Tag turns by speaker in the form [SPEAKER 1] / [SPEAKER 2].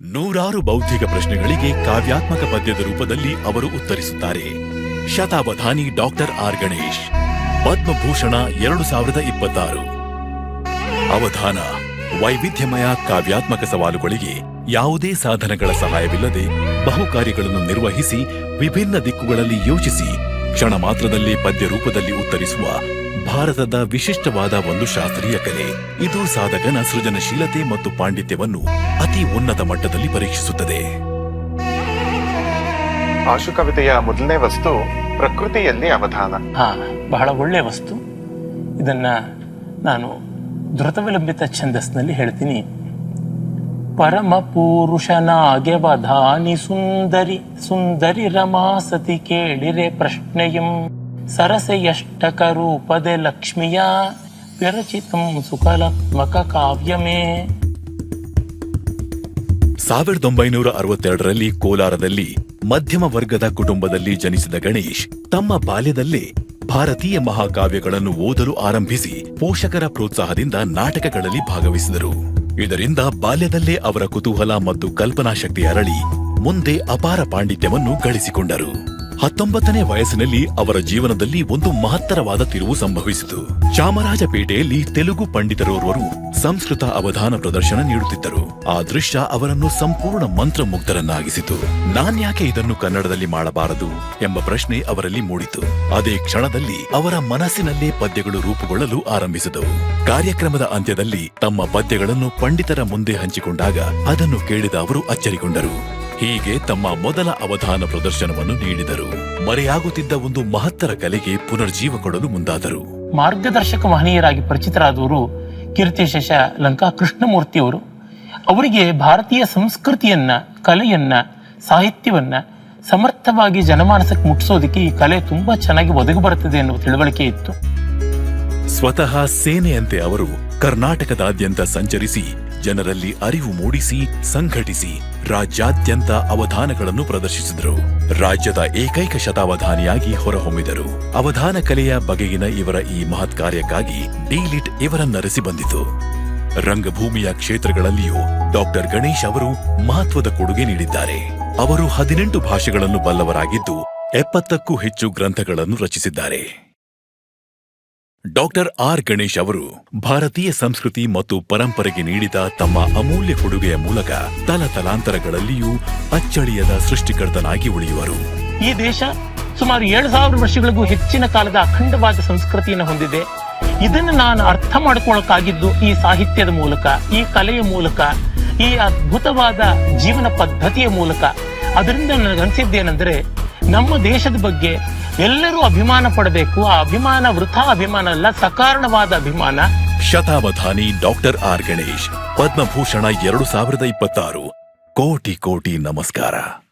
[SPEAKER 1] ನೂರಾರು ಬೌದ್ಧಿಕ ಪ್ರಶ್ನೆಗಳಿಗೆ ಕಾವ್ಯಾತ್ಮಕ ಪದ್ಯದ ರೂಪದಲ್ಲಿ ಅವರು ಉತ್ತರಿಸುತ್ತಾರೆ. ಶತಾವಧಾನಿ ಡಾಕ್ಟರ್ ಆರ್ ಗಣೇಶ್, ಪದ್ಮಭೂಷಣ 2026. ಅವಧಾನ: ವೈವಿಧ್ಯಮಯ ಕಾವ್ಯಾತ್ಮಕ ಸವಾಲುಗಳಿಗೆ ಯಾವುದೇ ಸಾಧನಗಳ ಸಹಾಯವಿಲ್ಲದೆ ಬಹುಕಾರ್ಯಗಳನ್ನು ನಿರ್ವಹಿಸಿ ವಿಭಿನ್ನ ದಿಕ್ಕುಗಳಲ್ಲಿ ಯೋಚಿಸಿ ಕ್ಷಣ ಮಾತ್ರದಲ್ಲಿ ಪದ್ಯ ರೂಪದಲ್ಲಿ ಉತ್ತರಿಸುವ ಭಾರತದ ವಿಶಿಷ್ಟವಾದ ಒಂದು ಶಾಸ್ತ್ರೀಯ ಕಲೆ. ಇದು ಸಾಧಕನ ಸೃಜನಶೀಲತೆ ಮತ್ತು ಪಾಂಡಿತ್ಯವನ್ನು ಅತಿ ಉನ್ನತ ಮಟ್ಟದಲ್ಲಿ ಪರೀಕ್ಷಿಸುತ್ತದೆ.
[SPEAKER 2] ಆಶು ಕವಿತೆಯ ಮೊದಲನೇ ವಸ್ತು ಪ್ರಕೃತಿಯಲ್ಲಿ ಅವಧಾನ.
[SPEAKER 3] ಬಹಳ ಒಳ್ಳೆಯ ವಸ್ತು. ಇದನ್ನ ನಾನು ಧೃತವಿಲಂಬಿತ ಛಂದಸ್ನಲ್ಲಿ ಹೇಳ್ತೀನಿ. ಪರಮ ಪೂರುಷನಾಗ್ಯವಧಾನಿ ಸುಂದರಿ ಸುಂದರಿ ರಮಾ ಸತಿ ಕೇಳಿರೆ ಪ್ರಶ್ನೆಯಂ ಸರಸೆಯಷ್ಟಕ ರೂಪದೆ ಲಕ್ಷ್ಮಿಯ ವಿರಚಿತಂ ಸುಕಲಾತ್ಮಕ ಕಾವ್ಯಮೇ.
[SPEAKER 1] 1962ರಲ್ಲಿ ಕೋಲಾರದಲ್ಲಿ ಮಧ್ಯಮ ವರ್ಗದ ಕುಟುಂಬದಲ್ಲಿ ಜನಿಸಿದ ಗಣೇಶ್ ತಮ್ಮ ಬಾಲ್ಯದಲ್ಲೇ ಭಾರತೀಯ ಮಹಾಕಾವ್ಯಗಳನ್ನು ಓದಲು ಆರಂಭಿಸಿ ಪೋಷಕರ ಪ್ರೋತ್ಸಾಹದಿಂದ ನಾಟಕಗಳಲ್ಲಿ ಭಾಗವಹಿಸಿದರು. ಇದರಿಂದ ಬಾಲ್ಯದಲ್ಲೇ ಅವರ ಕುತೂಹಲ ಮತ್ತು ಕಲ್ಪನಾಶಕ್ತಿ ಅರಳಿ ಮುಂದೆ ಅಪಾರ ಪಾಂಡಿತ್ಯವನ್ನು ಗಳಿಸಿಕೊಂಡರು. 19ನೇ ವಯಸ್ಸಿನಲ್ಲಿ ಅವರ ಜೀವನದಲ್ಲಿ ಒಂದು ಮಹತ್ತರವಾದ ತಿರುವು ಸಂಭವಿಸಿತು. ಚಾಮರಾಜಪೇಟೆಯಲ್ಲಿ ತೆಲುಗು ಪಂಡಿತರೋರ್ವರು ಸಂಸ್ಕೃತ ಅವಧಾನ ಪ್ರದರ್ಶನ ನೀಡುತ್ತಿದ್ದರು. ಆ ದೃಶ್ಯ ಅವರನ್ನು ಸಂಪೂರ್ಣ ಮಂತ್ರಮುಗ್ಧರನ್ನಾಗಿಸಿತು. ನಾನ್ಯಾಕೆ ಇದನ್ನು ಕನ್ನಡದಲ್ಲಿ ಮಾಡಬಾರದು ಎಂಬ ಪ್ರಶ್ನೆ ಅವರಲ್ಲಿ ಮೂಡಿತು. ಅದೇ ಕ್ಷಣದಲ್ಲಿ ಅವರ ಮನಸ್ಸಿನಲ್ಲೇ ಪದ್ಯಗಳು ರೂಪುಗೊಳ್ಳಲು ಆರಂಭಿಸಿದವು. ಕಾರ್ಯಕ್ರಮದ ಅಂತ್ಯದಲ್ಲಿ ತಮ್ಮ ಪದ್ಯಗಳನ್ನು ಪಂಡಿತರ ಮುಂದೆ ಹಂಚಿಕೊಂಡಾಗ ಅದನ್ನು ಕೇಳಿದ ಅವರು ಅಚ್ಚರಿಗೊಂಡರು. ಹೀಗೆ ತಮ್ಮ ಮೊದಲ ಅವಧಾನ ಪ್ರದರ್ಶನವನ್ನು ನೀಡಿದರು. ಮರೆಯಾಗುತ್ತಿದ್ದ ಒಂದು ಮಹತ್ತರ ಕಲೆಗೆ ಪುನರ್ಜೀವ ಕೊಡಲು ಮುಂದಾದರು.
[SPEAKER 3] ಮಾರ್ಗದರ್ಶಕ ಮಹನೀಯರಾಗಿ ಪರಿಚಿತರಾದವರು ಕೀರ್ತಿಶೇಷ ಲಂಕಾ ಕೃಷ್ಣಮೂರ್ತಿಯವರು. ಅವರಿಗೆ ಭಾರತೀಯ ಸಂಸ್ಕೃತಿಯನ್ನ, ಕಲೆಯನ್ನ, ಸಾಹಿತ್ಯವನ್ನ ಸಮರ್ಥವಾಗಿ ಜನಮಾನಸಕ್ಕೆ ಮುಟ್ಟಿಸೋದಕ್ಕೆ ಈ ಕಲೆ ತುಂಬಾ ಚೆನ್ನಾಗಿ ಒದಗಿ ಬರುತ್ತದೆ ಎನ್ನುವ ತಿಳುವಳಿಕೆ ಇತ್ತು.
[SPEAKER 1] ಸ್ವತಃ ಸೇನೆಯಂತೆ ಅವರು ಕರ್ನಾಟಕದಾದ್ಯಂತ ಸಂಚರಿಸಿ ಜನರಲ್ಲಿ ಅರಿವು ಮೂಡಿಸಿ ಸಂಘಟಿಸಿ ರಾಜ್ಯಾದ್ಯಂತ ಅವಧಾನಗಳನ್ನು ಪ್ರದರ್ಶಿಸಿದರು. ರಾಜ್ಯದ ಏಕೈಕ ಶತಾವಧಾನಿಯಾಗಿ ಹೊರಹೊಮ್ಮಿದರು. ಅವಧಾನ ಕಲೆಯ ಬಗೆಗಿನ ಇವರ ಈ ಮಹತ್ ಕಾರ್ಯಕ್ಕಾಗಿ ಡಿ.ಲಿಟ್ ಇವರನ್ನರಸಿ ಬಂದಿತು. ರಂಗಭೂಮಿಯ ಕ್ಷೇತ್ರಗಳಲ್ಲಿಯೂ ಡಾಕ್ಟರ್ ಗಣೇಶ್ ಅವರು ಮಹತ್ವದ ಕೊಡುಗೆ ನೀಡಿದ್ದಾರೆ. ಅವರು 18 ಭಾಷೆಗಳನ್ನು ಬಲ್ಲವರಾಗಿದ್ದು 70ಕ್ಕೂ ಹೆಚ್ಚು ಗ್ರಂಥಗಳನ್ನು ರಚಿಸಿದ್ದಾರೆ. ಡಾಕ್ಟರ್ ಆರ್ ಗಣೇಶ್ ಅವರು ಭಾರತೀಯ ಸಂಸ್ಕೃತಿ ಮತ್ತು ಪರಂಪರೆಗೆ ನೀಡಿದ ತಮ್ಮ ಅಮೂಲ್ಯ ಕೊಡುಗೆಯ ಮೂಲಕ ತಲತಲಾಂತರಗಳಲ್ಲಿಯೂ ಅಚ್ಚಳಿಯದ ಸೃಷ್ಟಿಕರ್ತನಾಗಿ ಉಳಿಯುವರು.
[SPEAKER 3] ಈ ದೇಶ ಸುಮಾರು 7000 ವರ್ಷಗಳಿಗೂ ಹೆಚ್ಚಿನ ಕಾಲದ ಅಖಂಡವಾದ ಸಂಸ್ಕೃತಿಯನ್ನು ಹೊಂದಿದೆ. ಇದನ್ನು ನಾನು ಅರ್ಥ ಮಾಡಿಕೊಳ್ಳಕ್ಕಾಗಿದ್ದು ಈ ಸಾಹಿತ್ಯದ ಮೂಲಕ, ಈ ಕಲೆಯ ಮೂಲಕ, ಈ ಅದ್ಭುತವಾದ ಜೀವನ ಪದ್ಧತಿಯ ಮೂಲಕ. ಅದರಿಂದ ನನಗನ್ಸಿದ್ದೇನೆಂದರೆ, ನಮ್ಮ ದೇಶದ ಬಗ್ಗೆ ಎಲ್ಲರೂ ಅಭಿಮಾನ ಪಡಬೇಕು. ಆ ಅಭಿಮಾನ ವೃಥಾ ಅಭಿಮಾನ ಅಲ್ಲ, ಸಕಾರಣವಾದ ಅಭಿಮಾನ.
[SPEAKER 1] ಶತಾವಧಾನಿ ಡಾಕ್ಟರ್ ಆರ್ ಗಣೇಶ್, ಪದ್ಮಭೂಷಣ 2026. ಕೋಟಿ ಕೋಟಿ ನಮಸ್ಕಾರ.